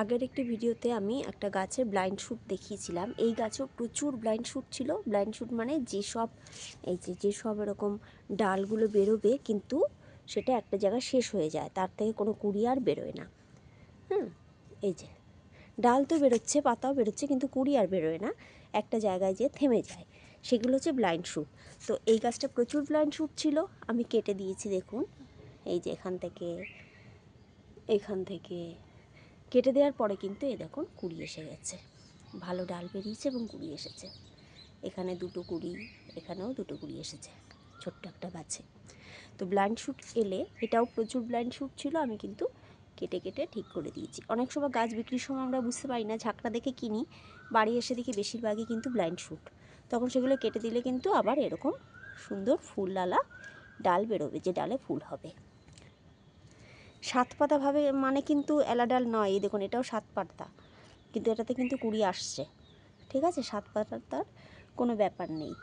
আগের একটি ভিডিওতে আমি একটা গাছের ব্লাইন্ড শ্যুট দেখিয়েছিলাম। এই গাছেও প্রচুর ব্লাইন্ড শ্যুট ছিল। ব্লাইন্ড শ্যুট মানে যেসব এরকম ডালগুলো বেরোবে, কিন্তু সেটা একটা জায়গায় শেষ হয়ে যায়, তার থেকে কোনো কুড়ি আর বেরোয় না। এই যে ডাল তো বেরোচ্ছে, পাতাও বেরোচ্ছে, কিন্তু কুড়ি আর বেরোয় না, একটা জায়গায় যে থেমে যায়, সেগুলো হচ্ছে ব্লাইন্ড শ্যুট। তো এই গাছটা প্রচুর ব্লাইন্ড শ্যুট ছিল, আমি কেটে দিয়েছি। দেখুন, এই যে এখান থেকে কেটে দেওয়ার পরে কিন্তু এই দেখুন কুড়ি এসে গেছে, ভালো ডাল বেরিয়েছে এবং কুড়ি এসেছে। এখানে দুটো কুড়ি, এখানেও দুটো কুড়ি এসেছে ছোট্ট একটা গাছে। তো ব্লাইন্ড শ্যুট এলে, এটাও প্রচুর ব্লাইন্ড শ্যুট ছিল, আমি কিন্তু কেটে কেটে ঠিক করে দিয়েছি। অনেক সময় গাছ বিক্রির সময় আমরা বুঝতে পারি না, ঝাঁকড়া দেখে কিনি, বাড়ি এসে দেখি বেশিরভাগই কিন্তু ব্লাইন্ড শ্যুট। তখন সেগুলো কেটে দিলে কিন্তু আবার এরকম সুন্দর ফুলওয়ালা ডাল বেরোবে, যে ডালে ফুল হবে। সাত পাতা ভাবে মানে কিন্তু এলা ডাল নয়। এই দেখুন, এটাও সাত পাতা, কিন্তু এটাতে কিন্তু কুড়ি আসছে। ঠিক আছে, সাত পাতার তার কোনো ব্যাপার নেই।